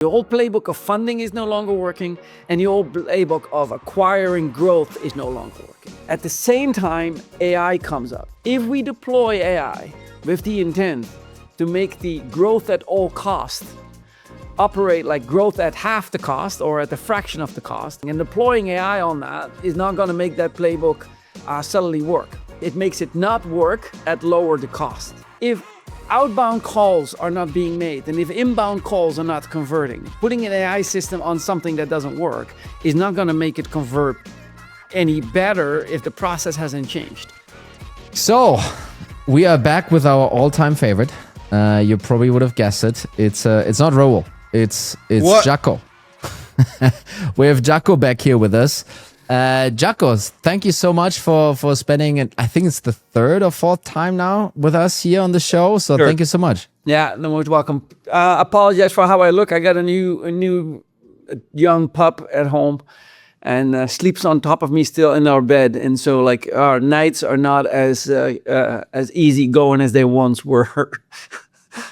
The old playbook of funding is no longer working, and the old playbook of acquiring growth is no longer working. At the same time, AI comes up. If we deploy AI with the intent to make the growth at all cost operate like growth at half the cost or at a fraction of the cost, and deploying AI on that is not going to make that playbook suddenly work. It makes it not work at lower the cost. If outbound calls are not being made, and if inbound calls are not converting, putting an AI system on something that doesn't work is not going to make it convert any better if the process hasn't changed. So, we are back with our all-time favorite. You probably would have guessed it. It's not Raul. It's Jacco. We have Jacco back here with us. Jacco, thank you so much for spending, I think it's the third or fourth time now with us here on the show. So Thank you so much. Yeah, no, most welcome. Apologize for how I look. I got a new young pup at home, and sleeps on top of me still in our bed. And so like our nights are not as easy going as they once were.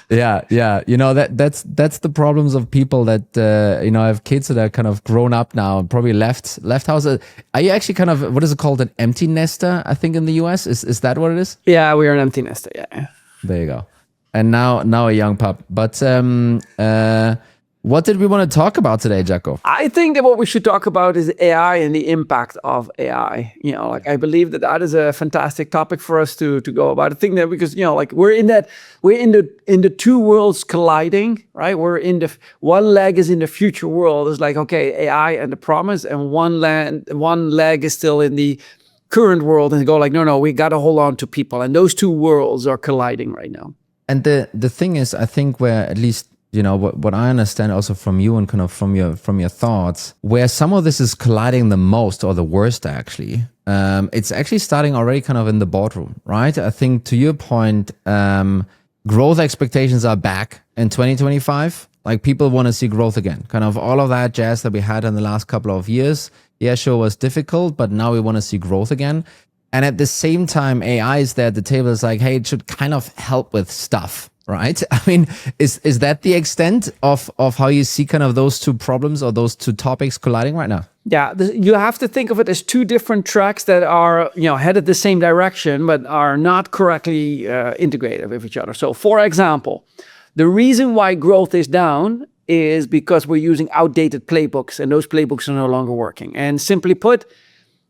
Yeah. You know, that's the problems of people that have kids that are kind of grown up now and probably left house. Are you actually kind of, what is it called, an empty nester? I think in the US, is that what it is? Yeah, we are an empty nester. Yeah. There you go. And now a young pup. But what did we want to talk about today, Jacco? I think that what we should talk about is AI and the impact of AI. I believe that is a fantastic topic for us to go about. I think that because we're in the two worlds colliding, right? We're in the one leg is in the future world. It's like, okay, AI and the promise, and one leg is still in the current world, and go like, no, we got to hold on to people, and those two worlds are colliding right now. And the thing is, I think where at least what I understand also from you and kind of from your thoughts, where some of this is colliding the most or the worst actually, it's actually starting already kind of in the boardroom, right? I think to your point, growth expectations are back in 2025. Like people want to see growth again. Kind of all of that jazz that we had in the last couple of years. Yeah, sure, was difficult, but now we want to see growth again. And at the same time, AI is there at the table. It's like, hey, it should kind of help with stuff. Right? I mean, is that the extent of how you see kind of those two problems or those two topics colliding right now? Yeah, you have to think of it as two different tracks that are headed the same direction, but are not correctly integrated with each other. So, for example, the reason why growth is down is because we're using outdated playbooks, and those playbooks are no longer working. And simply put,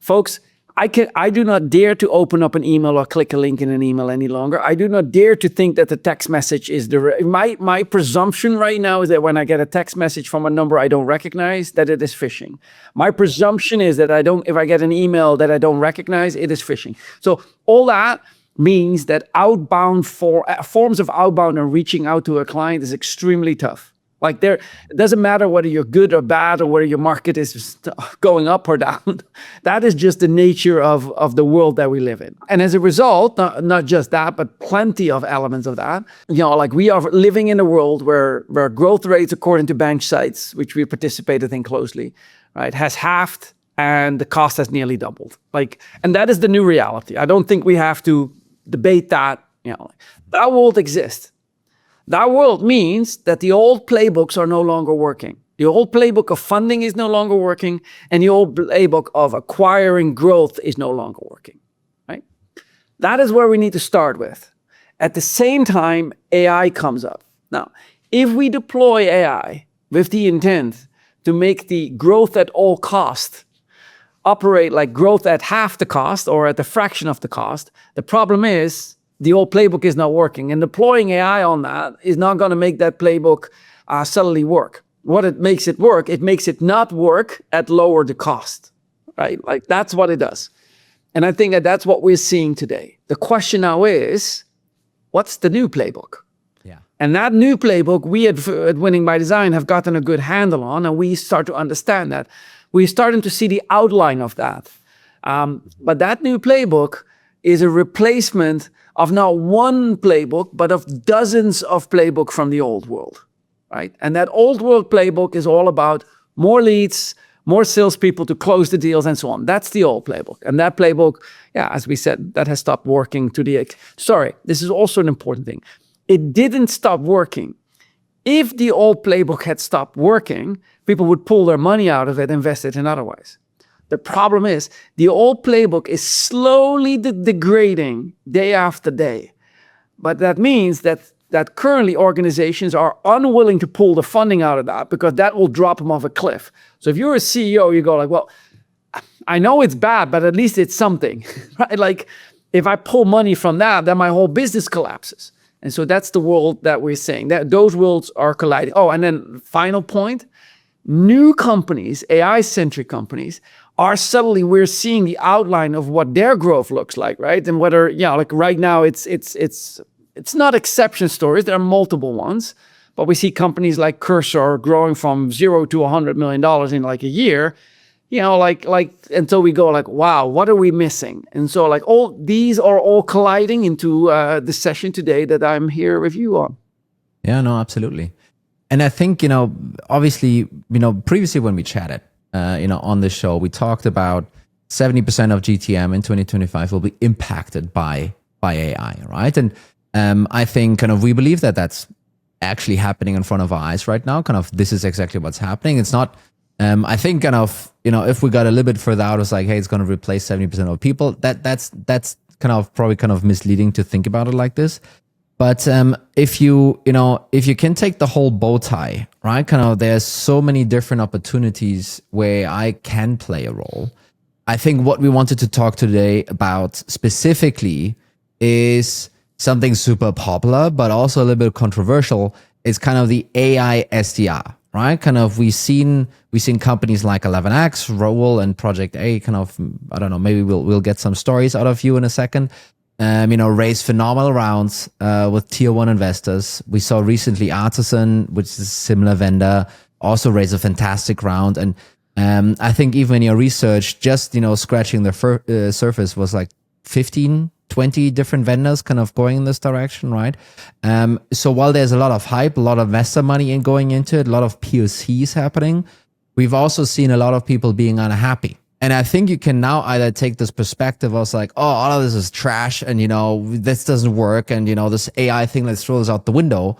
folks, I do not dare to open up an email or click a link in an email any longer. I do not dare to think that the text message is my presumption right now is that when I get a text message from a number I don't recognize, that it is phishing. My presumption is that if I get an email that I don't recognize, it is phishing. So all that means that outbound forms of outbound and reaching out to a client is extremely tough. Like it doesn't matter whether you're good or bad or whether your market is going up or down. That is just the nature of the world that we live in. And as a result, not just that, but plenty of elements of that. Like we are living in a world where growth rates, according to bench sites, which we participated in closely, right, has halved and the cost has nearly doubled. And that is the new reality. I don't think we have to debate that. That world exists. That world means that the old playbooks are no longer working. The old playbook of funding is no longer working, and the old playbook of acquiring growth is no longer working, right? That is where we need to start with. At the same time, AI comes up. Now, if we deploy AI with the intent to make the growth at all cost operate like growth at half the cost or at a fraction of the cost, the problem is the old playbook is not working, and deploying AI on that is not going to make that playbook suddenly work. What it makes it work, it makes it not work at lower the cost, right? Like that's what it does. And I think that that's what we're seeing today. The question now is, what's the new playbook? Yeah. And that new playbook, we at Winning by Design have gotten a good handle on, and we start to understand that. We're starting to see the outline of that. But that new playbook is a replacement of not one playbook, but of dozens of playbook from the old world, right? And that old world playbook is all about more leads, more salespeople to close the deals, and so on. That's the old playbook. And that playbook, as we said, that has stopped working this is also an important thing. It didn't stop working. If the old playbook had stopped working, people would pull their money out of it, invest it in otherwise. The problem is the old playbook is slowly degrading day after day. But that means that currently organizations are unwilling to pull the funding out of that because that will drop them off a cliff. So if you're a CEO, you go like, well, I know it's bad, but at least it's something, right? Like if I pull money from that, then my whole business collapses. And so that's the world that we're saying, that those worlds are colliding. Oh, and then final point, new companies, AI-centric companies, are suddenly, we're seeing the outline of what their growth looks like, right? And whether, like right now it's not exception stories, there are multiple ones, but we see companies like Cursor growing from $0 to $100 million in like a year, like until we go like, wow, what are we missing? And so like all these are all colliding into the session today that I'm here with you on. Yeah, no, absolutely. And I think, obviously, previously when we chatted, on the show, we talked about 70% of GTM in 2025 will be impacted by AI, right? And I think we believe that that's actually happening in front of our eyes right now. This is exactly what's happening. It's not, I think if we got a little bit further out, it's like, hey, it's going to replace 70% of people. That's probably misleading to think about it like this. But if you can take the whole bow tie, right? There's so many different opportunities where I can play a role. I think what we wanted to talk today about specifically is something super popular, but also a little bit controversial. It's the AI SDR, right? We've seen companies like 11x, Roll, and Project A. I don't know. Maybe we'll get some stories out of you in a second. Raise phenomenal rounds with tier one investors. We saw recently Artisan, which is a similar vendor, also raise a fantastic round. And I think even in your research, just scratching the surface was like 15, 20 different vendors going in this direction, right? So while there's a lot of hype, a lot of investor money going into it, a lot of POCs happening, we've also seen a lot of people being unhappy. And I think you can now either take this perspective of like, oh, all of this is trash and, this doesn't work and, this AI thing, let's throw this out the window.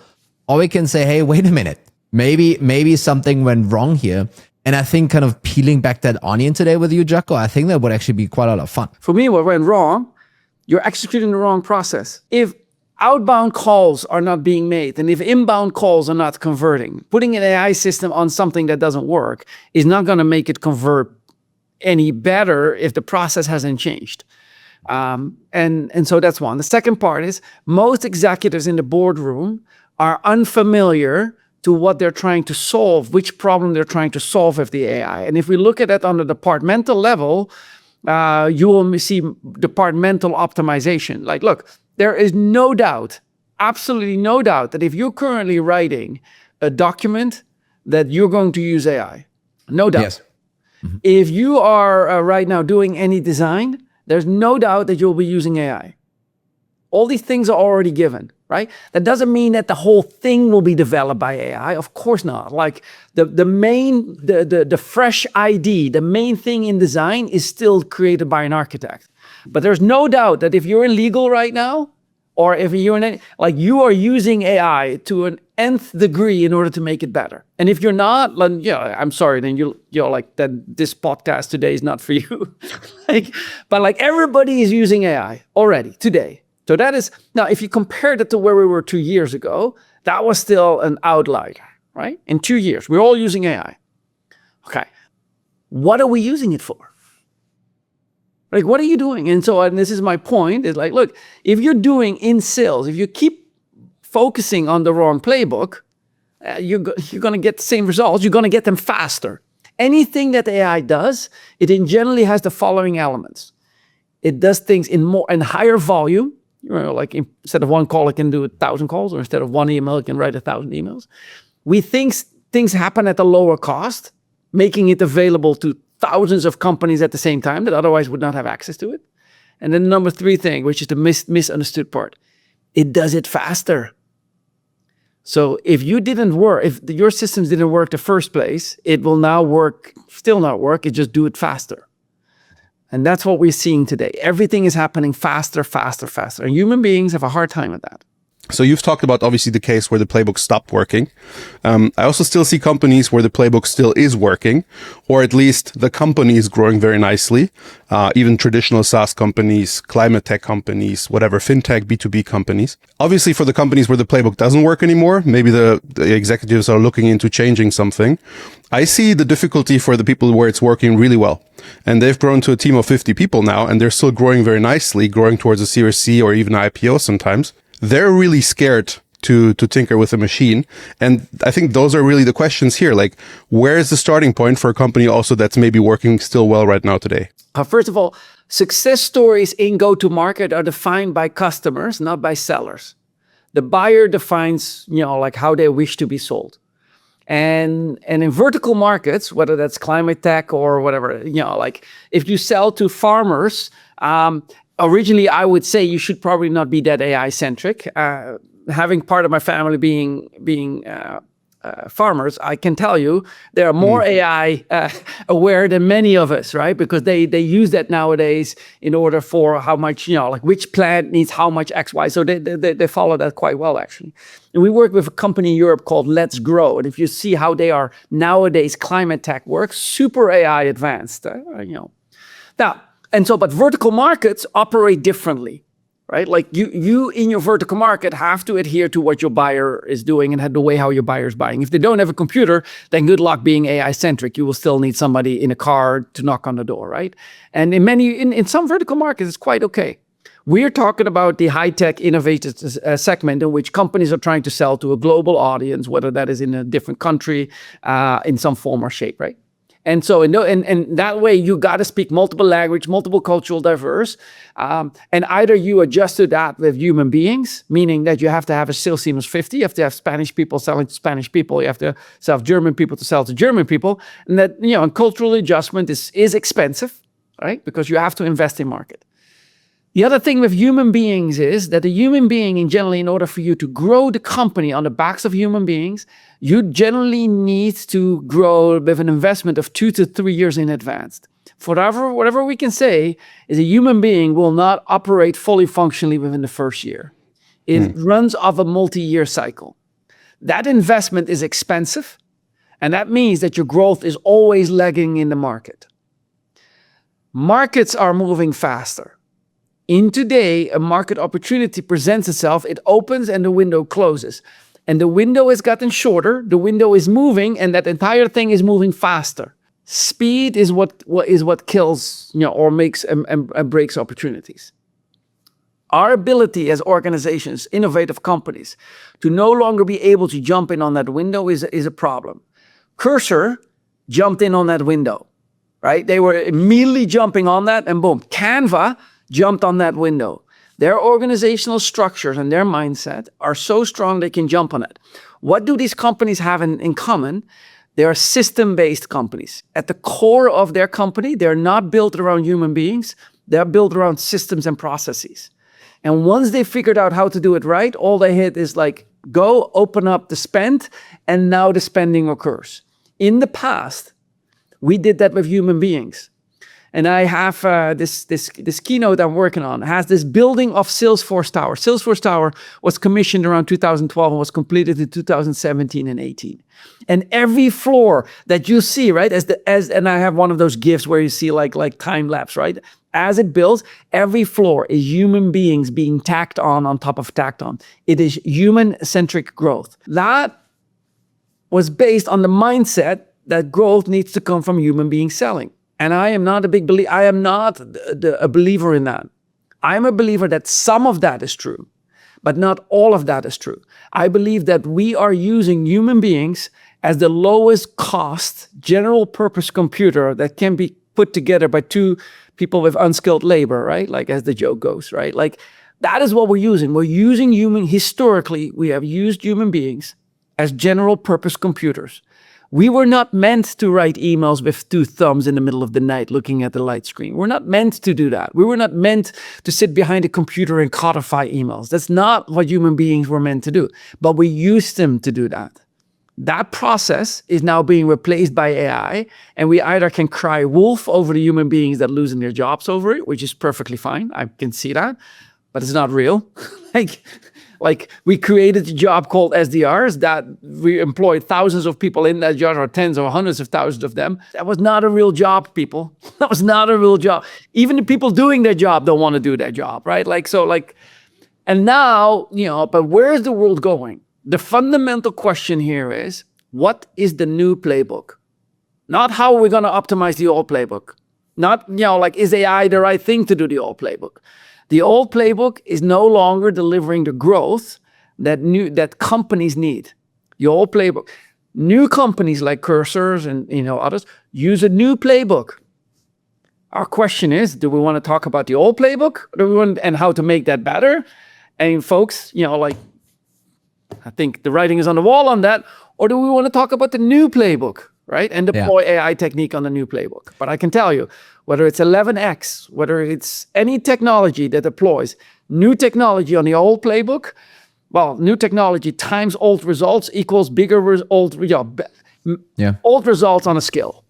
Or we can say, hey, wait a minute, maybe something went wrong here. And I think peeling back that onion today with you, Jacco, I think that would actually be quite a lot of fun. For me, what went wrong, you're executing the wrong process. If outbound calls are not being made and if inbound calls are not converting, putting an AI system on something that doesn't work is not going to make it convert any better if the process hasn't changed. And so that's one. The second part is most executives in the boardroom are unfamiliar to what they're trying to solve, which problem they're trying to solve with the AI. And if we look at it on the departmental level, you will see departmental optimization. Like, look, there is no doubt, absolutely no doubt that if you're currently writing a document that you're going to use AI, no doubt. Yes. Mm-hmm. If you are right now doing any design, there's no doubt that you'll be using AI. All these things are already given, right? That doesn't mean that the whole thing will be developed by AI. Of course not. Like the fresh ID, the main thing in design is still created by an architect. But there's no doubt that if you're in legal right now, or if you're in you are using AI to an nth degree in order to make it better. And if you're not, then I'm sorry, then you're like that. This podcast today is not for you. But everybody is using AI already today. So that is now, if you compare that to where we were 2 years ago, that was still an outlier, right? In 2 years, we're all using AI. Okay, what are we using it for? What are you doing? And this is my point, is look, if you're doing in sales, if you keep focusing on the wrong playbook, you're going to get the same results. You're going to get them faster. Anything that AI does, it generally has the following elements. It does things in higher volume. Instead of one call, it can do 1,000 calls, or instead of one email, it can write 1,000 emails. We think things happen at a lower cost, making it available to thousands of companies at the same time that otherwise would not have access to it. And then number 3 thing, which is the misunderstood part, it does it faster. So if your systems didn't work the first place, it will now still not work, it just do it faster. And that's what we're seeing today. Everything is happening faster, faster, faster. And human beings have a hard time with that. So you've talked about obviously the case where the playbook stopped working. I also still see companies where the playbook still is working, or at least the company is growing very nicely. Even traditional SaaS companies, climate tech companies, whatever, fintech, B2B companies. Obviously for the companies where the playbook doesn't work anymore, maybe the executives are looking into changing something. I see the difficulty for the people where it's working really well. And they've grown to a team of 50 people now, and they're still growing very nicely, growing towards a Series C or even IPO sometimes. They're really scared to tinker with a machine. And I think those are really the questions here. Like, where is the starting point for a company also that's maybe working still well right now today? First of all, success stories in go-to-market are defined by customers, not by sellers. The buyer defines, like how they wish to be sold. And in vertical markets, whether that's climate tech or whatever, like if you sell to farmers, originally, I would say you should probably not be that AI centric. Having part of my family being farmers, I can tell you they are more AI aware than many of us, right? Because they use that nowadays in order for how much, like which plant needs how much X, Y. So they follow that quite well, actually. And we work with a company in Europe called Let's Grow. And if you see how they are nowadays, climate tech works, super AI advanced, Now, but vertical markets operate differently, right? Like you in your vertical market have to adhere to what your buyer is doing and the way how your buyer is buying. If they don't have a computer, then good luck being AI centric. You will still need somebody in a car to knock on the door, right? And in some vertical markets, it's quite okay. We're talking about the high-tech innovative segment in which companies are trying to sell to a global audience, whether that is in a different country, in some form or shape, right? And so, and that way, you got to speak multiple language, multiple cultural diverse, and either you adjust to that with human beings, meaning that you have to have a sales team of 50, you have to have Spanish people selling to Spanish people, you have to have German people to sell to German people, and that and cultural adjustment is expensive, right? Because you have to invest in market. The other thing with human beings is that a human being, in order for you to grow the company on the backs of human beings, you generally need to grow with an investment of 2 to 3 years in advance. Whatever we can say is a human being will not operate fully functionally within the first year. It runs off a multi-year cycle. That investment is expensive, and that means that your growth is always lagging in the market. Markets are moving faster. In today, a market opportunity presents itself, it opens and the window closes. And the window has gotten shorter, the window is moving, and that entire thing is moving faster. Speed is what kills, or makes and breaks opportunities. Our ability as organizations, innovative companies, to no longer be able to jump in on that window is a problem. Cursor jumped in on that window, right? They were immediately jumping on that, and boom, Canva jumped on that window. Their organizational structures and their mindset are so strong they can jump on it. What do these companies have in common? They are system-based companies. At the core of their company, they're not built around human beings. They're built around systems and processes. And once they figured out how to do it right, all they hit is like, go open up the spend, and now the spending occurs. In the past, we did that with human beings. And I have this keynote I'm working on. It has this building of Salesforce Tower. Salesforce Tower was commissioned around 2012 and was completed in 2017 and 18. And every floor that you see, right, and I have one of those GIFs where you see like time lapse, right? As it builds, every floor is human beings being tacked on top of tacked on. It is human-centric growth. That was based on the mindset that growth needs to come from human beings selling. And I am not a big believer. I am not a believer in that. I am a believer that some of that is true, but not all of that is true. I believe that we are using human beings as the lowest cost general purpose computer that can be put together by two people with unskilled labor, right? Like as the joke goes, right? Like that is what we're using. We're using historically, we have used human beings as general purpose computers. We were not meant to write emails with two thumbs in the middle of the night looking at the light screen. We're not meant to do that. We were not meant to sit behind a computer and codify emails. That's not what human beings were meant to do. But we used them to do that. That process is now being replaced by AI, and we either can cry wolf over the human beings that losing their jobs over it, which is perfectly fine. I can see that, but it's not real. Like we created a job called SDRs that we employed thousands of people in that job, or tens or hundreds of thousands of them. That was not a real job, people. That was not a real job. Even the people doing their job don't want to do their job, right? And now, but where is the world going? The fundamental question here is, what is the new playbook? Not how we're going to optimize the old playbook. Not, is AI the right thing to do the old playbook? The old playbook is no longer delivering the growth that companies need. The old playbook. New companies like Cursors and others use a new playbook. Our question is, do we want to talk about the old playbook, and how to make that better? And folks, I think the writing is on the wall on that. Or do we want to talk about the new playbook, right? And deploy AI technique on the new playbook. But I can tell you, whether it's 11x, whether it's any technology that deploys new technology on the old playbook, well, new technology times old results equals old results on a scale.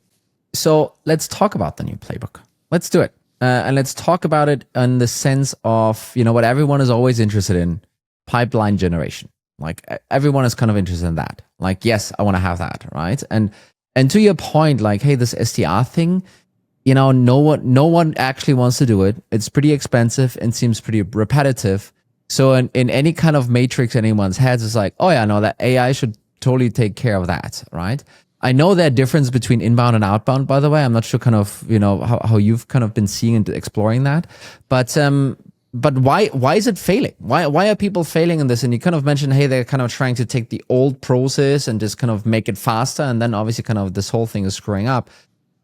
So let's talk about the new playbook. Let's do it. And let's talk about it in the sense of, what everyone is always interested in, pipeline generation. Like everyone is kind of interested in that. Like, yes, I want to have that, right? And to your point, like, hey, this SDR thing, no one actually wants to do it. It's pretty expensive and seems pretty repetitive. So in any kind of matrix in anyone's heads, it's like, oh yeah, no, that AI should totally take care of that, right? I know there are differences between inbound and outbound, by the way. I'm not sure kind of, how you've kind of been seeing and exploring that. But why is it failing? Why are people failing in this? And you kind of mentioned, hey, they're kind of trying to take the old process and just kind of make it faster. And then obviously kind of this whole thing is screwing up.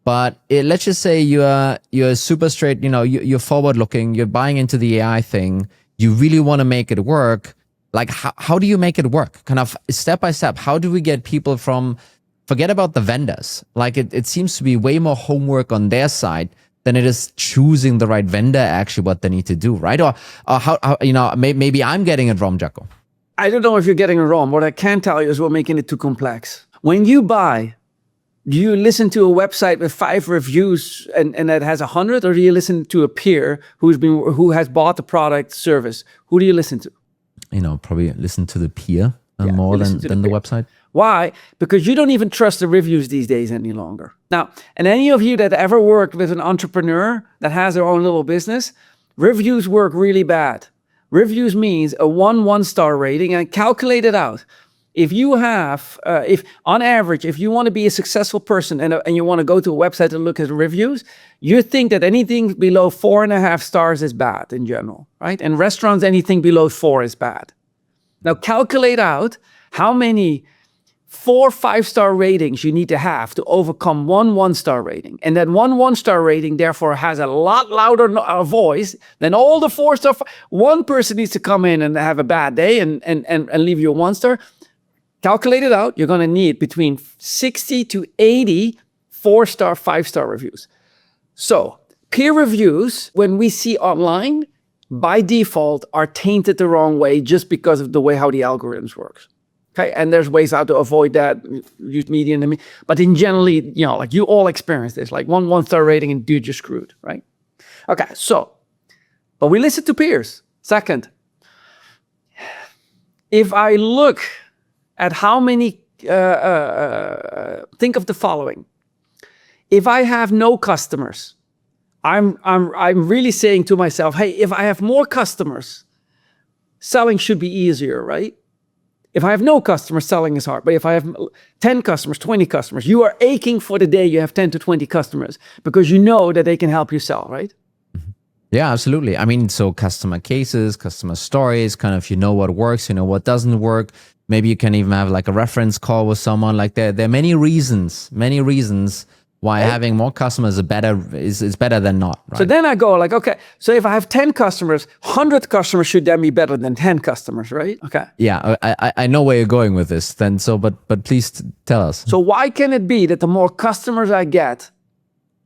But let's just say you're super straight, you're forward looking, you're buying into the AI thing. You really want to make it work. Like, how do you make it work? Kind of step by step. How do we get people forget about the vendors. Like it seems to be way more homework on their side than it is choosing the right vendor, actually what they need to do, right? Or how maybe I'm getting it wrong, Jacco. I don't know if you're getting it wrong. What I can tell you is we're making it too complex. When you buy, do you listen to a website with 5 reviews and that has 100, or do you listen to a peer who has bought the product service? Who do you listen to? Probably listen to the peer more than the website. Why? Because you don't even trust the reviews these days any longer. Now, and any of you that ever worked with an entrepreneur that has their own little business, reviews work really bad. Reviews means a 1-star rating, and calculate it out. If you have, on average, if you want to be a successful person and you want to go to a website and look at reviews, you think that anything below 4.5 stars is bad in general, right? And restaurants, anything below 4 is bad. Now calculate out how many 4 5-star ratings you need to have to overcome 1-star rating. And that 1-star rating, therefore, has a lot louder voice than all the 4-star. One person needs to come in and have a bad day and leave you a 1-star. Calculate it out. You're going to need between 60 to 80 4-star, 5-star reviews. So peer reviews, when we see online, by default, are tainted the wrong way just because of the way how the algorithms works. Okay, and there's ways how to avoid that. Use median, but in generally, like you all experience this, like 1-star rating and dude, you're screwed, right? Okay, so, but we listen to peers. Second, if I look at how many, think of the following. If I have no customers, I'm really saying to myself, hey, if I have more customers, selling should be easier, right? If I have no customers, selling is hard. But if I have 10 customers, 20 customers, you are aching for the day you have 10 to 20 customers because you know that they can help you sell, right? Yeah, absolutely. I mean, so customer cases, customer stories, kind of, what works, what doesn't work. Maybe you can even have like a reference call with someone. Like there are many reasons why having more customers is better than not. Right? So then I go like, okay, so if I have 10 customers, 100 customers should then be better than 10 customers, right? Okay. Yeah, I know where you're going with this then. So, but please tell us. So why can it be that the more customers I get,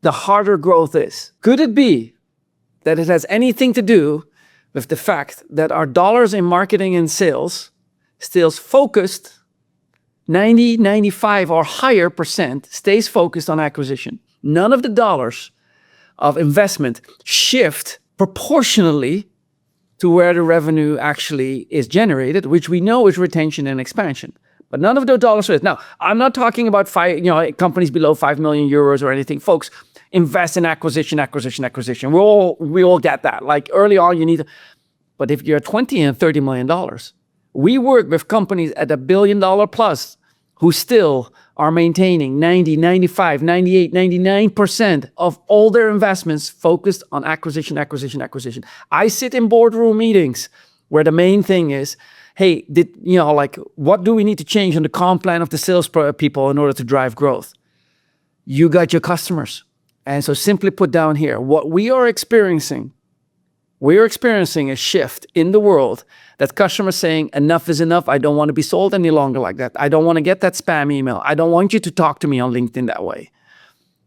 the harder growth is? Could it be that it has anything to do with the fact that our dollars in marketing and sales stays focused 90, 95 or higher % stays focused on acquisition. None of the dollars of investment shift proportionally to where the revenue actually is generated, which we know is retention and expansion. But none of those dollars is. Now, I'm not talking about companies below 5 million euros or anything. Folks, invest in acquisition. We all get that. Like early on, you need to, but if you're 20 and $30 million, we work with companies at $1 billion plus who still are maintaining 90, 95, 98, 99% of all their investments focused on acquisition. I sit in boardroom meetings where the main thing is, hey, what do we need to change on the comp plan of the sales people in order to drive growth? You got your customers. And so simply put down here, what we are experiencing a shift in the world that customers saying, enough is enough. I don't want to be sold any longer like that. I don't want to get that spam email. I don't want you to talk to me on LinkedIn that way.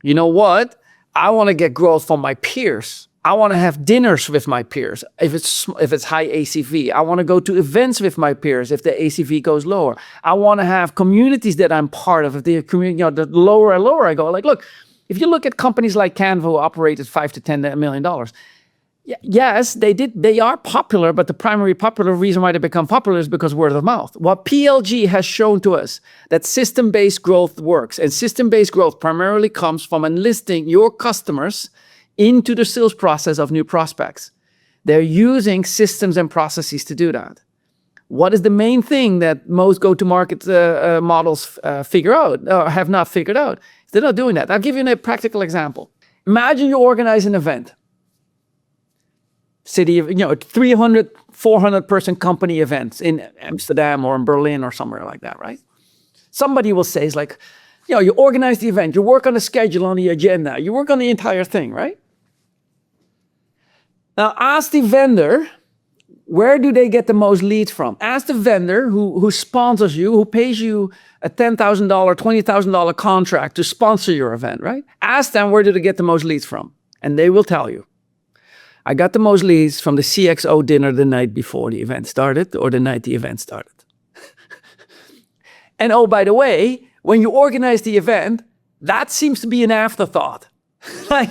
You know what? I want to get growth from my peers. I want to have dinners with my peers if it's high ACV. I want to go to events with my peers if the ACV goes lower. I want to have communities that I'm part of. If the community, the lower and lower I go, like, look, if you look at companies like Canva who operate at $5 to $10 million, yes, they are popular, but the primary popular reason why they become popular is because word of mouth. What PLG has shown to us that system-based growth works, and system-based growth primarily comes from enlisting your customers into the sales process of new prospects. They're using systems and processes to do that. What is the main thing that most go-to-market models figure out or have not figured out? They're not doing that. I'll give you a practical example. Imagine you organize an event. City of, 300, 400 person company events in Amsterdam or in Berlin or somewhere like that, right? Somebody will say, it's like, you organize the event, you work on the schedule, on the agenda, you work on the entire thing, right? Now ask the vendor, where do they get the most leads from? Ask the vendor who sponsors you, who pays you a $10,000, $20,000 contract to sponsor your event, right? Ask them, where do they get the most leads from? And they will tell you. I got the most leads from the CXO dinner the night before the event started or the night the event started. And oh, by the way, when you organize the event, that seems to be an afterthought. Like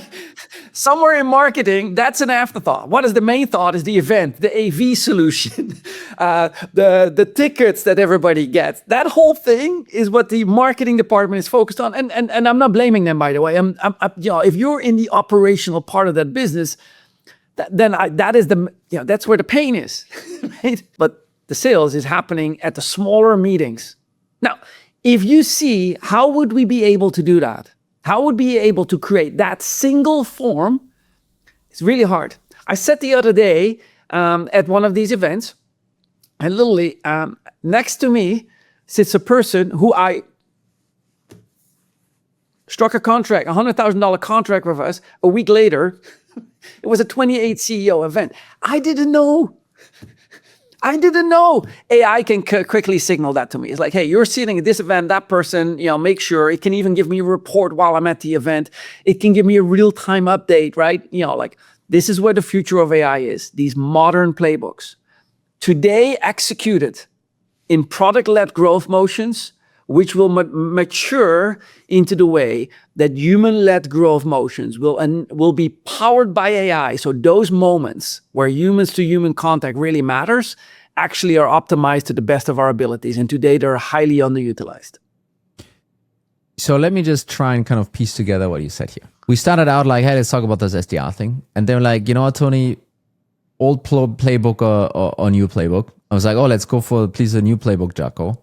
somewhere in marketing, that's an afterthought. What is the main thought is the event, the AV solution, the tickets that everybody gets. That whole thing is what the marketing department is focused on. And I'm not blaming them, by the way. If you're in the operational part of that business, that's where the pain is, right? But the sales is happening at the smaller meetings. Now, if you see, how would we be able to do that? How would we be able to create that single form? It's really hard. I said the other day at one of these events, and literally next to me sits a person who I struck a contract, a $100,000 contract with us. A week later, it was a 28 CEO event. I didn't know. AI can quickly signal that to me. It's like, hey, you're sitting at this event, that person, make sure. It can even give me a report while I'm at the event. It can give me a real-time update, right? This is where the future of AI is. These modern playbooks. Today executed in product-led growth motions, which will mature into the way that human-led growth motions will be powered by AI. So those moments where humans-to-human contact really matters actually are optimized to the best of our abilities. And today they're highly underutilized. So let me just try and kind of piece together what you said here. We started out like, hey, let's talk about this SDR thing. And they're like, you know what, Tony, old playbook or new playbook? I was like, oh, let's go for, please, a new playbook, Jacco.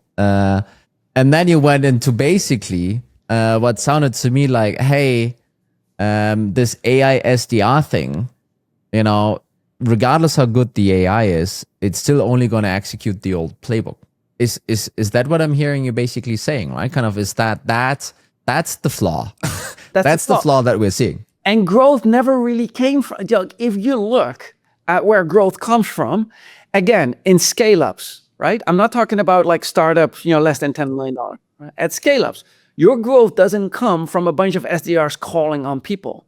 And then you went into basically what sounded to me like, hey, this AI SDR thing, regardless how good the AI is, it's still only going to execute the old playbook. Is that what I'm hearing you basically saying, right? Kind of is that's the flaw. That's the flaw that we're seeing. And growth never really came from, if you look at where growth comes from, again, in scale-ups, right? I'm not talking about like startups, less than $10 million. Right? At scale-ups, your growth doesn't come from a bunch of SDRs calling on people.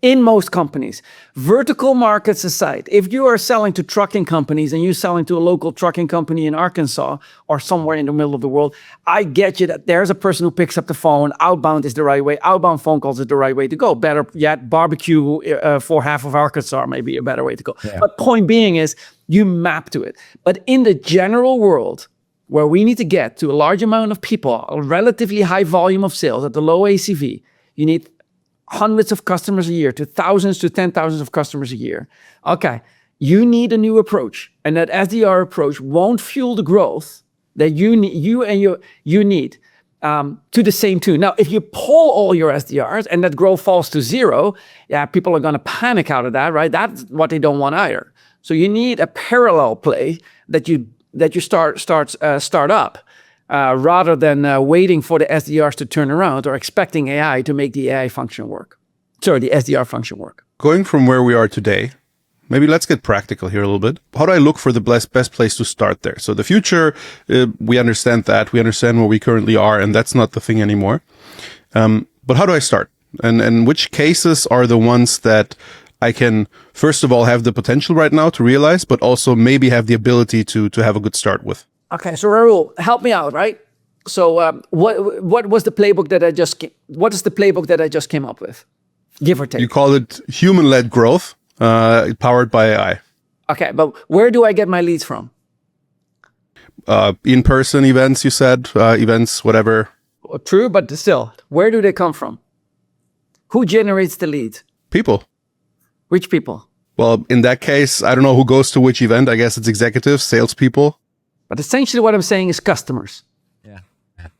in most companies. Vertical markets aside, if you are selling to trucking companies and you're selling to a local trucking company in Arkansas or somewhere in the middle of the world, I get you that there's a person who picks up the phone. Outbound is the right way. Outbound phone calls is the right way to go. Better yet, barbecue for half of Arkansas may be a better way to go. Yeah. But point being is you map to it. But in the general world, where we need to get to a large amount of people, a relatively high volume of sales at the low ACV, you need hundreds of customers a year to thousands to 10,000s of customers a year. Okay, you need a new approach. And that SDR approach won't fuel the growth that you need to the same tune. Now, if you pull all your SDRs and that growth falls to zero, yeah, people are going to panic out of that, right? That's what they don't want either. So you need a parallel play that you start up rather than waiting for the SDRs to turn around or expecting AI to make the AI function work. Sorry, the SDR function work. Going from where we are today, maybe let's get practical here a little bit. How do I look for the best place to start there? So the future, we understand that. We understand where we currently are, and that's not the thing anymore. But how do I start? And which cases are the ones that I can, first of all, have the potential right now to realize, but also maybe have the ability to have a good start with? Okay, so Rahul, help me out, right? So what was the playbook that what is the playbook that I just came up with? Give or take. You call it human-led growth, powered by AI. Okay, but where do I get my leads from? In-person events, you said, events, whatever. True, but still, where do they come from? Who generates the leads? People. Which people? Well, in that case, I don't know who goes to which event. I guess it's executives, salespeople. But essentially what I'm saying is customers. Yeah.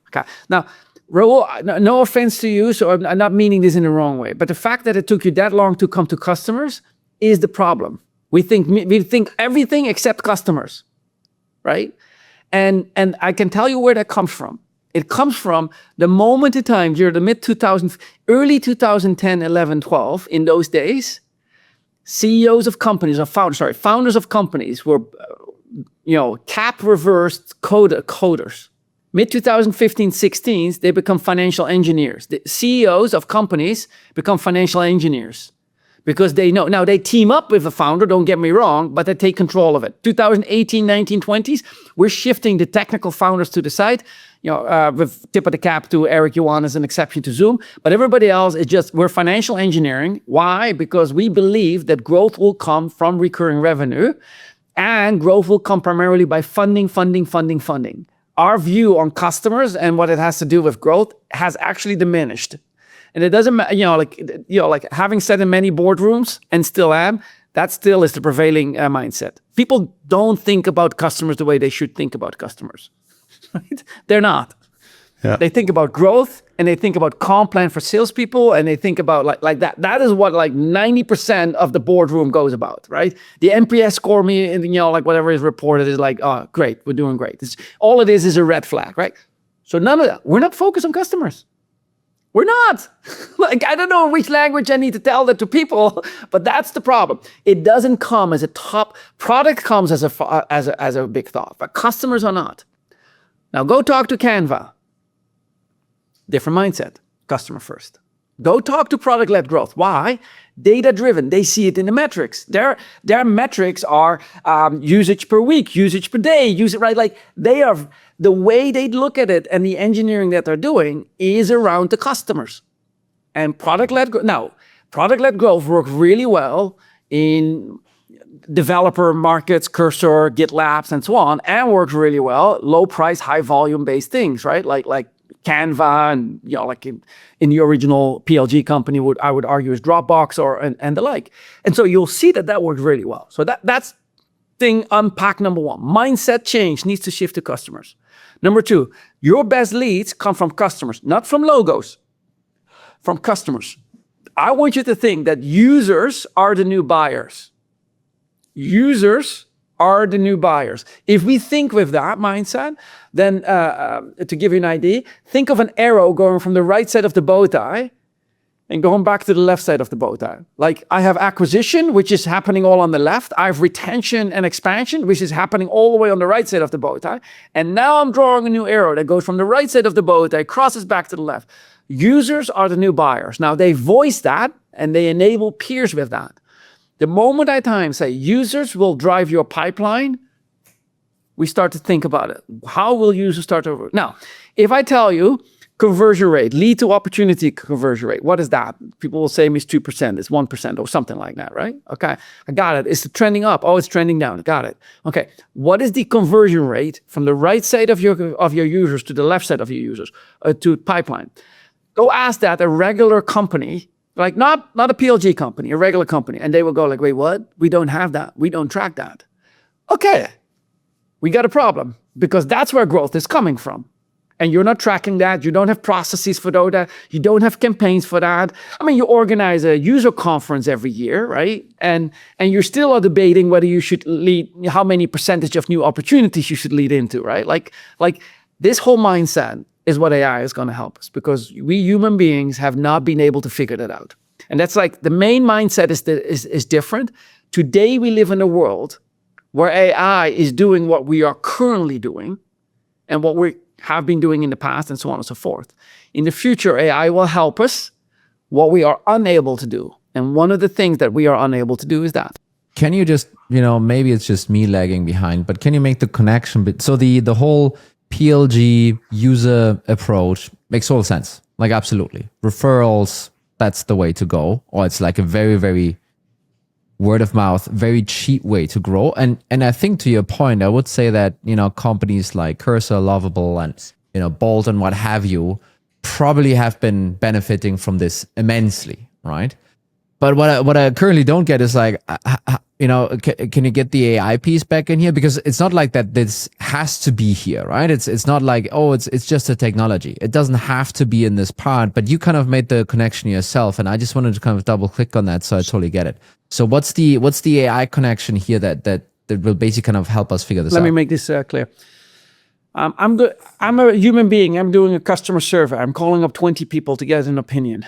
Okay. Now, Rahul, no offense to you, so I'm not meaning this in the wrong way, but the fact that it took you that long to come to customers is the problem. We think everything except customers, right? And I can tell you where that comes from. It comes from the moment in time during the mid-2000s, early 2010, 11, 12, in those days, CEOs of companies, or founders of companies were, cap reversed coders. Mid 2015, 16, they become financial engineers. The CEOs of companies become financial engineers because they know. Now they team up with the founder, don't get me wrong, but they take control of it. 2018, 19, 20s, we're shifting the technical founders to the side. With tip of the cap to Eric Yuan as an exception to Zoom. But everybody else is just, we're financial engineering. Why? Because we believe that growth will come from recurring revenue and growth will come primarily by funding. Our view on customers and what it has to do with growth has actually diminished. And it doesn't matter, like having sat in many boardrooms and still am, that still is the prevailing mindset. People don't think about customers the way they should think about customers. Right? They're not. Yeah. They think about growth and they think about comp plan for salespeople and they think about like that. That is what like 90% of the boardroom goes about, right? The NPS score like whatever is reported is like, oh, great, we're doing great. All it is a red flag, right? So none of that. We're not focused on customers. We're not. Like, I don't know which language I need to tell that to people, but that's the problem. It doesn't come as a top product, comes as a big thought, but customers are not. Now go talk to Canva. Different mindset, customer first. Go talk to product-led growth. Why? Data-driven. They see it in the metrics. Their metrics are usage per week, usage per day, right? Like they are, the way they look at it and the engineering that they're doing is around the customers. And product-led growth works really well in developer markets, Cursor, GitLabs, and so on, and works really well, low price, high volume based things, right? Like Canva and, like in the original PLG company, I would argue is Dropbox and the like. And so you'll see that works really well. So that's thing unpack number one. Mindset change needs to shift to customers. Number two, your best leads come from customers, not from logos, from customers. I want you to think that users are the new buyers. Users are the new buyers. If we think with that mindset, then to give you an idea, think of an arrow going from the right side of the bow tie and going back to the left side of the bow tie. Like I have acquisition, which is happening all on the left. I have retention and expansion, which is happening all the way on the right side of the bow tie. And now I'm drawing a new arrow that goes from the right side of the bow tie, crosses back to the left. Users are the new buyers. Now they voice that and they enable peers with that. The moment I say users will drive your pipeline, we start to think about it. How will users start over? Now, if I tell you conversion rate, lead to opportunity conversion rate, what is that? People will say it's 2%, it's 1% or something like that, right? Okay, I got it. Is it trending up? Oh, it's trending down. Got it. Okay, what is the conversion rate from the right side of your users to the left side of your users to pipeline? Go ask that a regular company, like not a PLG company, a regular company, and they will go like, wait, what? We don't have that. We don't track that. Okay, we got a problem because that's where growth is coming from. And you're not tracking that. You don't have processes for that. You don't have campaigns for that. I mean, you organize a user conference every year, right? And you're still debating whether you should lead, how many percentage of new opportunities you should lead into, right? Like this whole mindset is what AI is going to help us, because we human beings have not been able to figure that out. And that's like the main mindset is different. Today we live in a world where AI is doing what we are currently doing and what we have been doing in the past, and so on and so forth. In the future, AI will help us what we are unable to do. And one of the things that we are unable to do is that. Can you just, maybe it's just me lagging behind, but can you make the connection? So the whole PLG user approach makes all sense. Like, absolutely. Referrals, that's the way to go. Or it's like a very, very word of mouth, very cheap way to grow. And I think, to your point, I would say that, companies like Cursor, Lovable, and, Bolt and what have you probably have been benefiting from this immensely, right? But what I currently don't get is like, can you get the AI piece back in here? Because it's not like that this has to be here, right? It's not like, oh, it's just a technology. It doesn't have to be in this part, but you kind of made the connection yourself. And I just wanted to kind of double click on that, so I totally get it. So what's the AI connection here that will basically kind of help us figure this out? Let me make this clear. I'm a human being. I'm doing a customer survey. I'm calling up 20 people to get an opinion,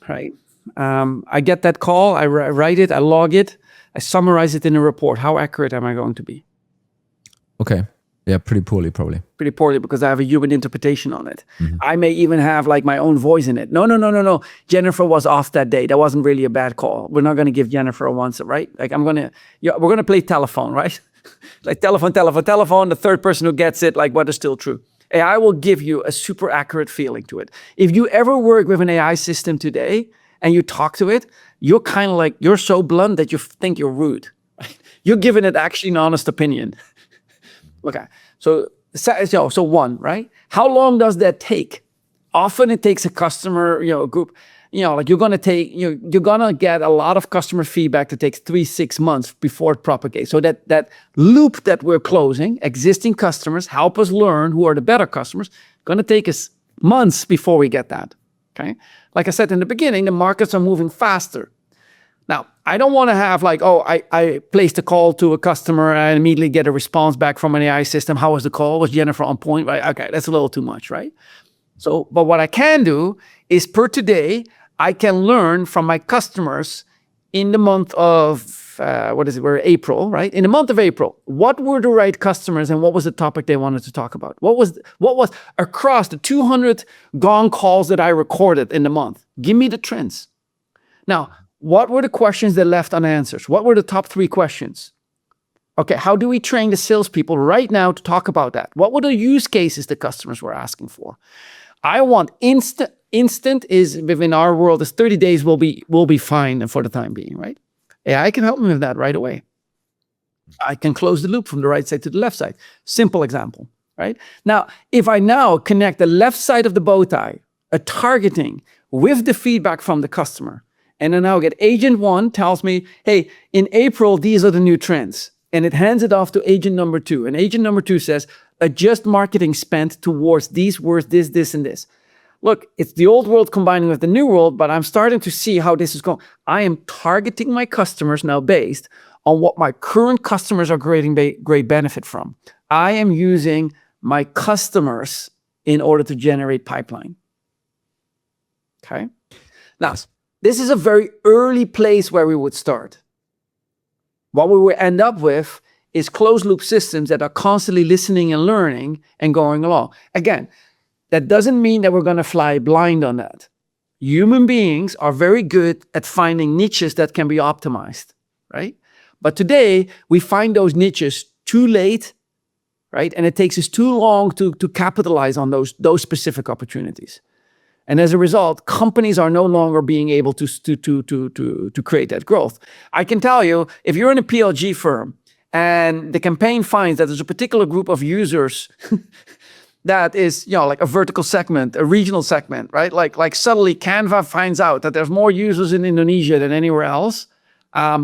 right? I get that call, I write it, I log it, I summarize it in a report. How accurate am I going to be? Okay. Yeah, pretty poorly probably. Pretty poorly, because I have a human interpretation on it. Mm-hmm. I may even have like my own voice in it. No. Jennifer was off that day. That wasn't really a bad call. We're not going to give Jennifer a once, right? Like we're going to play telephone, right? Like telephone. The third person who gets it, like what is still true. AI will give you a super accurate feeling to it. If you ever work with an AI system today, and you talk to it, you're kind of like, you're so blunt that you think you're rude. Right? You're giving it actually an honest opinion. Okay, so one, right? How long does that take? Often it takes a customer, group, like you're gonna get a lot of customer feedback that takes 3-6 months before it propagates. So that loop that we're closing, existing customers help us learn who are the better customers, gonna take us months before we get that. Okay. Like I said in the beginning, the markets are moving faster. Now, I don't want to have like, oh, I placed a call to a customer and immediately get a response back from an AI system. How was the call? Was Jennifer on point? Right? Okay, that's a little too much, right? So, but what I can do is per today, I can learn from my customers in the month of, we're April, right? In the month of April, what were the right customers and what was the topic they wanted to talk about? What was across the 200 gong calls that I recorded in the month? Give me the trends. Now, what were the questions that left unanswered? What were the top 3 questions? Okay, how do we train the salespeople right now to talk about that? What were the use cases the customers were asking for? I want instant is within our world is 30 days will be fine for the time being, right? AI can help me with that right away. I can close the loop from the right side to the left side. Simple example, right? Now, if I now connect the left side of the bow tie, a targeting with the feedback from the customer, and then now get agent 1 tells me, hey, in April, these are the new trends. And it hands it off to agent number 2. And agent number 2 says, adjust marketing spend towards these words, this, and this. Look, it's the old world combining with the new world, but I'm starting to see how this is going. I am targeting my customers now based on what my current customers are creating great benefit from. I am using my customers in order to generate pipeline. Okay? Now, this is a very early place where we would start. What we will end up with is closed loop systems that are constantly listening and learning and going along. Again, That doesn't mean that we're going to fly blind on that. Human beings are very good at finding niches that can be optimized, right? But today we find those niches too late, right? And it takes us too long to capitalize on those specific opportunities. And as a result, companies are no longer being able to create that growth. I can tell you, if you're in a PLG firm and the campaign finds that there's a particular group of users that is, like a vertical segment, a regional segment, right? Like suddenly Canva finds out that there's more users in Indonesia than anywhere else.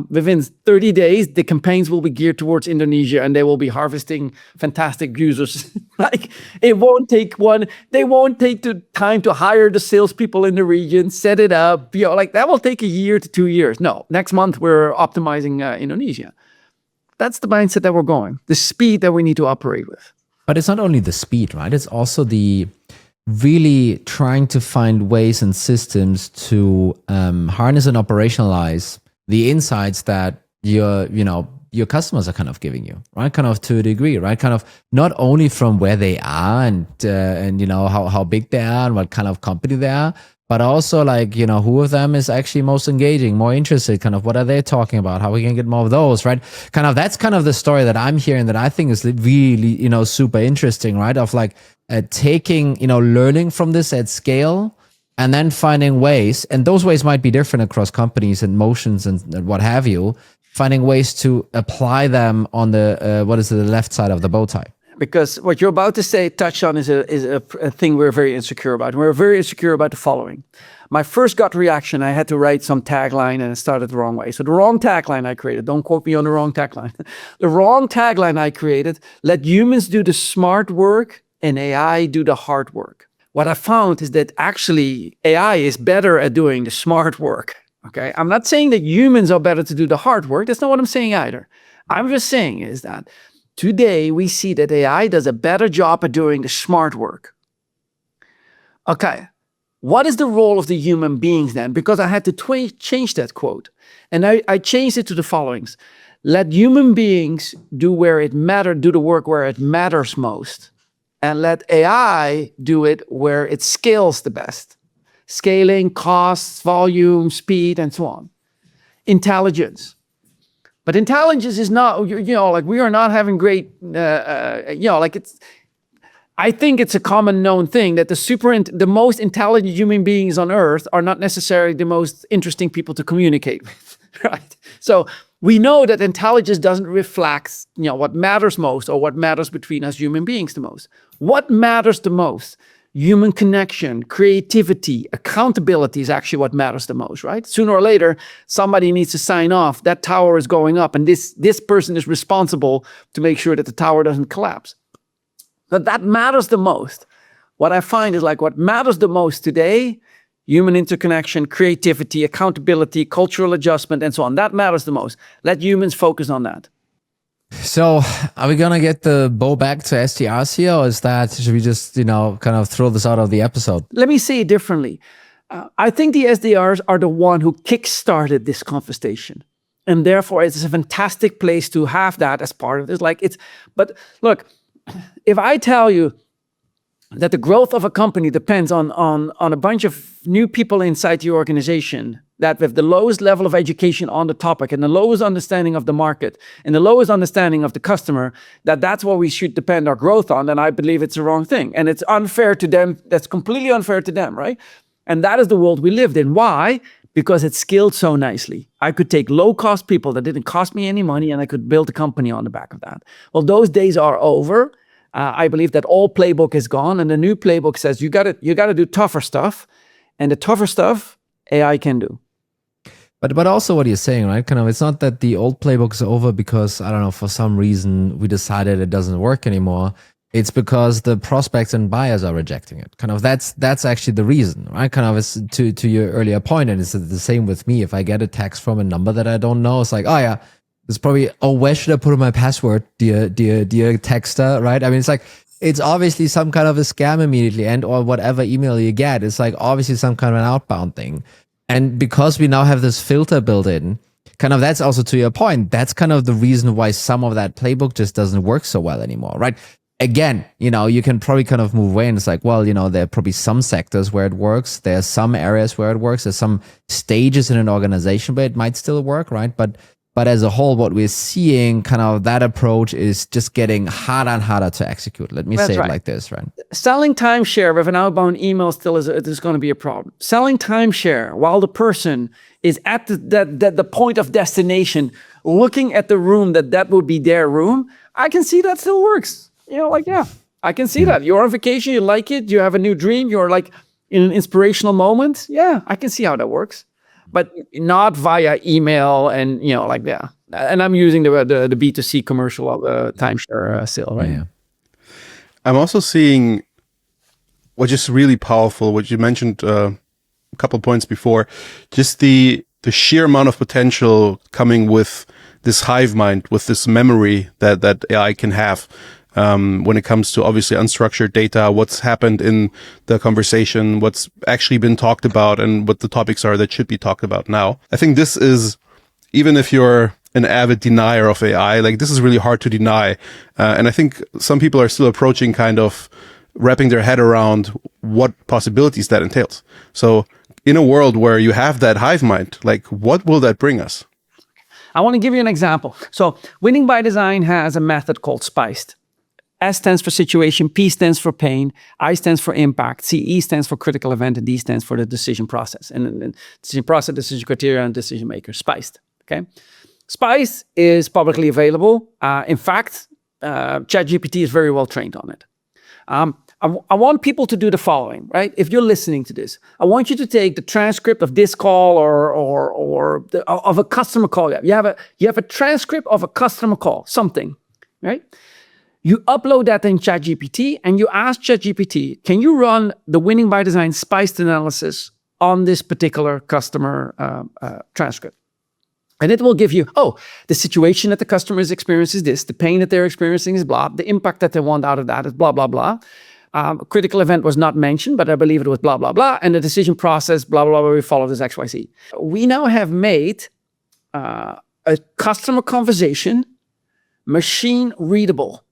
Within 30 days, the campaigns will be geared towards Indonesia and they will be harvesting fantastic users. Like they won't take the time to hire the salespeople in the region, set it up, like that will take a year to 2 years. No, next month we're optimizing Indonesia. That's the mindset that we're going, the speed that we need to operate with. But it's not only the speed, right? It's also the really trying to find ways and systems to harness and operationalize the insights that your customers are kind of giving you, right? Kind of to a degree, right? Kind of not only from where they are and how big they are and what kind of company they are, but also like, who of them is actually most engaging, more interested, kind of what are they talking about, how we can get more of those, right? Kind of that's kind of the story that I'm hearing that I think is really, super interesting, right? Of like taking, learning from this at scale and then finding ways, and those ways might be different across companies and motions and what have you, finding ways to apply them on the left side of the bow tie. Because what you're about to touch on is a thing we're very insecure about. We're very insecure about the following. My first gut reaction, I had to write some tagline and it started the wrong way. So the wrong tagline I created, don't quote me on the wrong tagline. The wrong tagline I created, let humans do the smart work and AI do the hard work. What I found is that actually AI is better at doing the smart work. Okay, I'm not saying that humans are better to do the hard work. That's not what I'm saying either. I'm just saying is that today we see that AI does a better job at doing the smart work. Okay, what is the role of the human beings then? Because I had to change that quote. And I changed it to the followings. Let human beings do the work where it matters most. And let AI do it where it scales the best. Scaling, costs, volume, speed, and so on. Intelligence. But intelligence is not, like we are not having great, I think it's a common known thing that the most intelligent human beings on earth are not necessarily the most interesting people to communicate with, right? So we know that intelligence doesn't reflect, what matters most or what matters between us human beings the most. What matters the most? Human connection, creativity, accountability is actually what matters the most, right? Sooner or later, somebody needs to sign off. That tower is going up, and this person is responsible to make sure that the tower doesn't collapse. But that matters the most. What I find is like what matters the most today, human interconnection, creativity, accountability, cultural adjustment, and so on. That matters the most. Let humans focus on that. So are we going to get the bow back to SDRs here, or should we just, kind of throw this out of the episode? Let me say it differently. I think the SDRs are the one who kickstarted this conversation. And therefore, it's a fantastic place to have that as part of this. But look, if I tell you that the growth of a company depends on a bunch of new people inside your organization that with the lowest level of education on the topic and the lowest understanding of the market and the lowest understanding of the customer, that's what we should depend our growth on, then I believe it's the wrong thing. And it's unfair to them. That's completely unfair to them, right? And that is the world we lived in. Why? Because it scaled so nicely. I could take low-cost people that didn't cost me any money and I could build a company on the back of that. Well, those days are over. I believe that all playbook is gone and the new playbook says you got to do tougher stuff, and the tougher stuff AI can do. But also what you're saying, right? Kind of, it's not that the old playbook is over because, I don't know, for some reason we decided it doesn't work anymore. It's because the prospects and buyers are rejecting it. Kind of that's actually the reason, right? Kind of it's to your earlier point, and it's the same with me. If I get a text from a number that I don't know, it's like, oh yeah, it's probably, oh, where should I put in my password, dear texter, right? I mean, it's like, it's obviously some kind of a scam immediately, and or whatever email you get, it's like obviously some kind of an outbound thing. And because we now have this filter built in, kind of that's also to your point, that's kind of the reason why some of that playbook just doesn't work so well anymore, right? again, you can probably kind of move away, and it's like, well, there are probably some sectors where it works. There are some areas where it works. There's some stages in an organization where it might still work, right? But as a whole, what we're seeing, kind of that approach is just getting harder and harder to execute. Let me say it like this, right? Selling timeshare with an outbound email still is going to be a problem. Selling timeshare while the person is at the point of destination, looking at the room that would be their room, I can see that still works. I can see that. You're on vacation, you like it, you have a new dream, you're like in an inspirational moment. Yeah, I can see how that works. But not via email and, And I'm using the B2C commercial timeshare sale, right? Yeah. I'm also seeing what is really powerful, what you mentioned a couple of points before, just the sheer amount of potential coming with this hive mind, with this memory that AI can have. When it comes to obviously unstructured data, what's happened in the conversation, what's actually been talked about, and what the topics are that should be talked about now. I think this is, even if you're an avid denier of AI, like this is really hard to deny. And I think some people are still approaching kind of wrapping their head around what possibilities that entails. So in a world where you have that hive mind, like what will that bring us? I want to give you an example. So Winning by Design has a method called SPICED. S stands for situation, P stands for pain, I stands for impact, CE stands for critical event, and D stands for the decision process. And decision process, decision criteria, and decision maker, SPICED. Okay, SPICE is publicly available. In fact, ChatGPT is very well trained on it. I want people to do the following, right? If you're listening to this, I want you to take the transcript of this call of a customer call. You have a transcript of a customer call, something, right? You upload that in ChatGPT and you ask ChatGPT, can you run the Winning by Design SPICED analysis on this particular customer transcript? And it will give you, the situation that the customer is experiencing is this, the pain that they're experiencing is blah, the impact that they want out of that is blah, blah, blah. Critical event was not mentioned, but I believe it was blah, blah, blah. And the decision process, blah, blah, blah, we follow this XYZ. We now have made a customer conversation machine readable.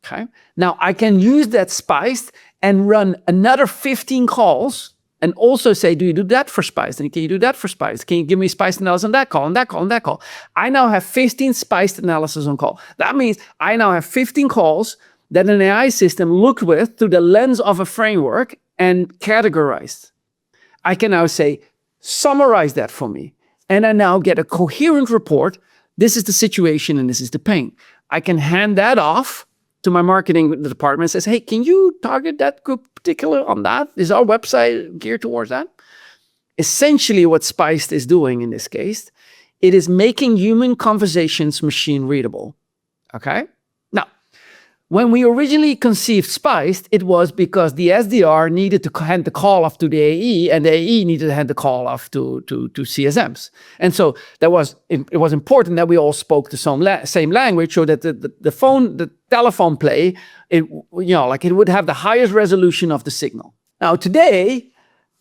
Okay. Now I can use that SPICED and run another 15 calls and also say, do you do that for SPICED? And can you do that for SPICED? Can you give me SPICED analysis on that call, and that call, and that call? I now have 15 SPICED analysis on call. That means I now have 15 calls that an AI system looked with through the lens of a framework and categorized. I can now say, summarize that for me. And I now get a coherent report. This is the situation and this is the pain. I can hand that off to my marketing department and says, hey, can you target that group particular on that? Is our website geared towards that? Essentially what SPICED is doing in this case, it is making human conversations machine readable, okay? Now, when we originally conceived SPICED, it was because the SDR needed to hand the call off to the AE and the AE needed to hand the call off to CSMs. And so it was important that we all spoke the same language so that the telephone play, it would have the highest resolution of the signal. Now today,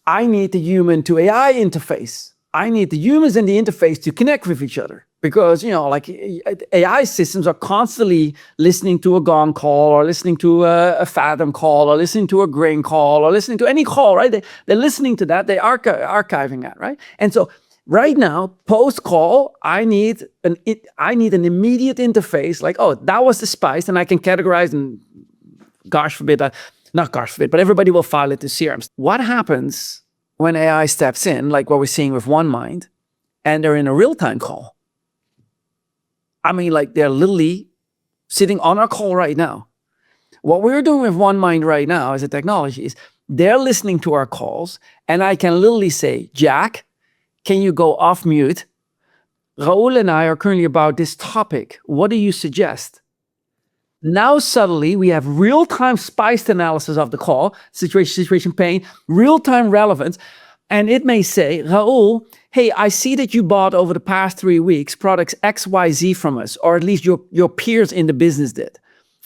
I need the human to AI interface. I need the humans in the interface to connect with each other. Because, AI systems are constantly listening to a Gong call or listening to a Fathom call or listening to a Grain call or listening to any call, right? They're listening to that, they're archiving that, right? And so right now, post-call, I need an immediate interface like, that was the SPICE, and I can categorize and not gosh forbid, but everybody will file it to CRMs. What happens when AI steps in, like what we're seeing with OneMind, and they're in a real-time call? I mean, they're literally sitting on our call right now. What we're doing with OneMind right now as a technology is they're listening to our calls, and I can literally say, Jack, can you go off mute? Raoul and I are currently about this topic. What do you suggest? Now suddenly we have real-time SPICED analysis of the call, situation, pain, real-time relevance, and it may say, Raoul, hey, I see that you bought over the past 3 weeks products XYZ from us, or at least your peers in the business did.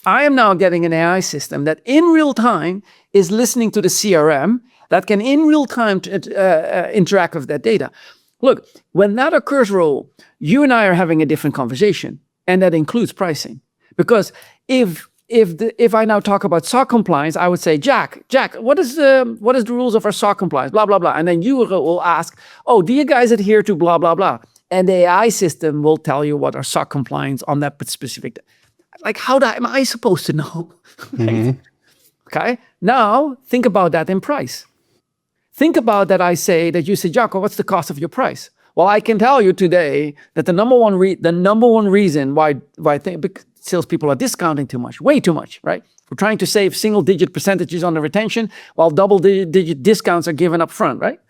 I am now getting an AI system that in real time is listening to the CRM that can in real time interact with that data. Look, when that occurs, Raoul, you and I are having a different conversation, and that includes pricing. Because if if I now talk about SOC compliance, I would say, Jack, what is the rules of our SOC compliance? Blah blah blah, and then you will ask, oh, do you guys adhere to blah blah blah? And the AI system will tell you what our SOC compliance on that specific. Like, am I supposed to know? Right? Okay. Now think about that in price. Think about that. I say that you say, Jacco, what's the cost of your price? Well, I can tell you today that the number one reason why I think salespeople are discounting too much, way too much, right? We're trying to save single-digit percentages on the retention while double-digit discounts are given up front, right?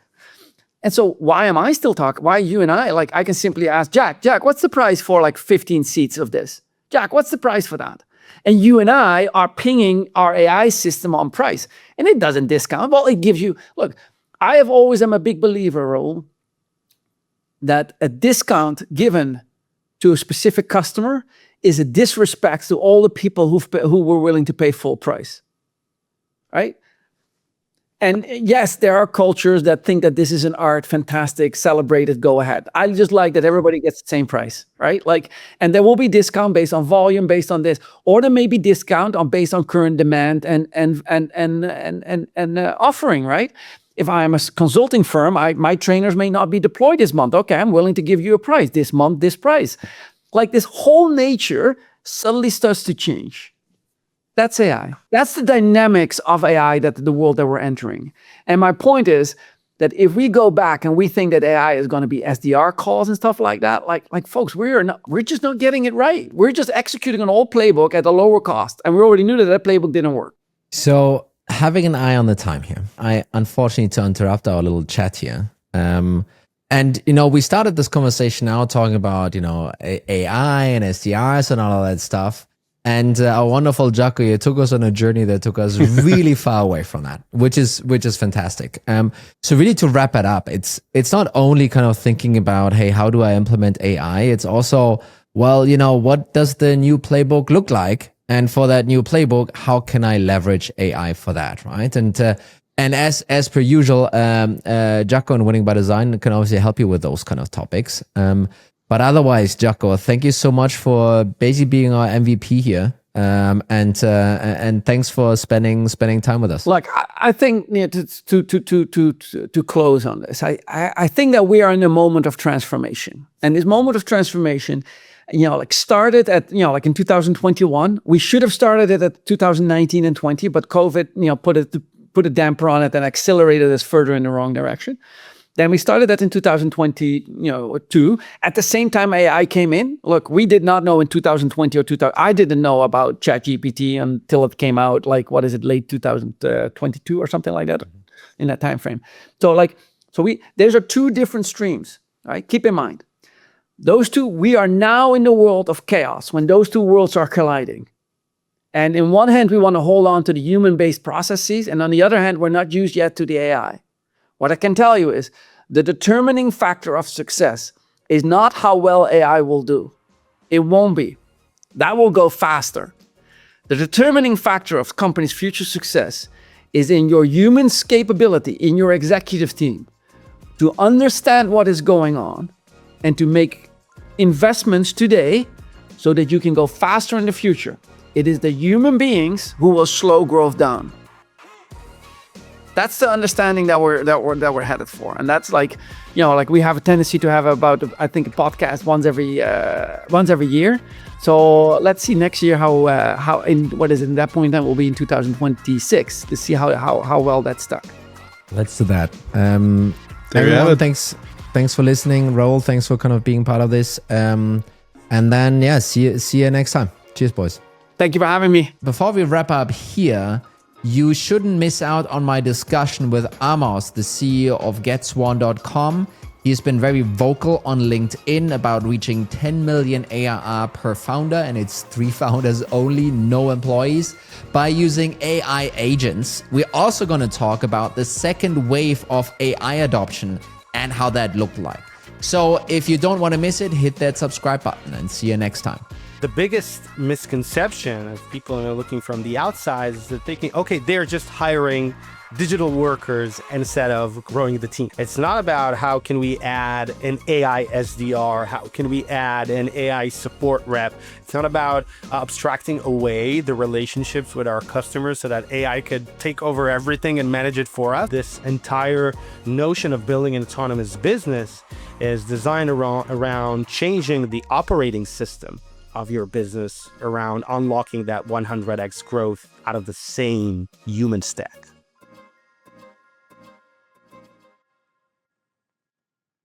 And so why am I still talking? Why you and I can simply ask Jack, what's the price for like 15 seats of this? Jack, what's the price for that? And you and I are pinging our AI system on price. And it doesn't discount. Well, it gives you, look, I have always am a big believer, Raoul, that a discount given to a specific customer is a disrespect to all the people who were willing to pay full price, right? And yes, there are cultures that think that this is an art, fantastic, celebrate it, go ahead. I just like that everybody gets the same price, right? Like, and there will be discount based on volume, based on this, or there may be discount based on current demand and offering, right? If I'm a consulting firm, my trainers may not be deployed this month. Okay, I'm willing to give you a price this month, this price. Like this whole nature suddenly starts to change. That's AI. That's the dynamics of AI, that the world that we're entering. And my point is that if we go back and we think that AI is going to be SDR calls and stuff like that, like folks, we're just not getting it right. We're just executing an old playbook at a lower cost, and we already knew that playbook didn't work. So having an eye on the time here, I unfortunately to interrupt our little chat here. And, we started this conversation now talking about, AI and SDRs and all of that stuff. And our wonderful Jacco here took us on a journey that took us really far away from that, which is fantastic. So really to wrap it up, it's not only kind of thinking about, hey, how do I implement AI? It's also, well, what does the new playbook look like? And for that new playbook, how can I leverage AI for that, right? And as per usual, Jacco and Winning by Design can obviously help you with those kind of topics. But otherwise, Jacco, thank you so much for basically being our MVP here, and thanks for spending time with us. Look, I think to close on this, I think that we are in a moment of transformation, and this moment of transformation, started at in 2021. We should have started it at 2019 and 20, but COVID put a damper on it and accelerated us further in the wrong direction. Then we started that in 2022. At the same time, AI came in. Look, we did not know in 2020 or 2000. I didn't know about ChatGPT until it came out. Late 2022 or something like that, in that time frame. So these are two different streams, right? Keep in mind, those two. We are now in the world of chaos when those two worlds are colliding. And in one hand, we want to hold on to the human-based processes, and on the other hand, we're not used yet to the AI. What I can tell you is the determining factor of success is not how well AI will do. It won't be. That will go faster. The determining factor of company's future success is in your human's capability, in your executive team, to understand what is going on and to make investments today so that you can go faster in the future. It is the human beings who will slow growth down. That's the understanding that we're headed for, and that's we have a tendency to have about, I think, a podcast once every year. So let's see next year how in that point in time will be in 2026 to see how well that stuck. Let's do that. There you have it. Thanks for listening, Raoul. Thanks for kind of being part of this. And then see you next time. Cheers, boys. Thank you for having me. Before we wrap up here, you shouldn't miss out on my discussion with Amos, the CEO of GetSwan.com. He's been very vocal on LinkedIn about reaching 10 million ARR per founder, and it's 3 founders only, no employees, by using AI agents. We're also going to talk about the second wave of AI adoption and how that looked like. So if you don't want to miss it, hit that subscribe button and see you next time. The biggest misconception of people who are looking from the outside is that thinking, okay, they're just hiring digital workers instead of growing the team. It's not about how can we add an AI SDR, how can we add an AI support rep. It's not about abstracting away the relationships with our customers so that AI could take over everything and manage it for us. This entire notion of building an autonomous business is designed around changing the operating system of your business, around unlocking that 100x growth out of the same human stack.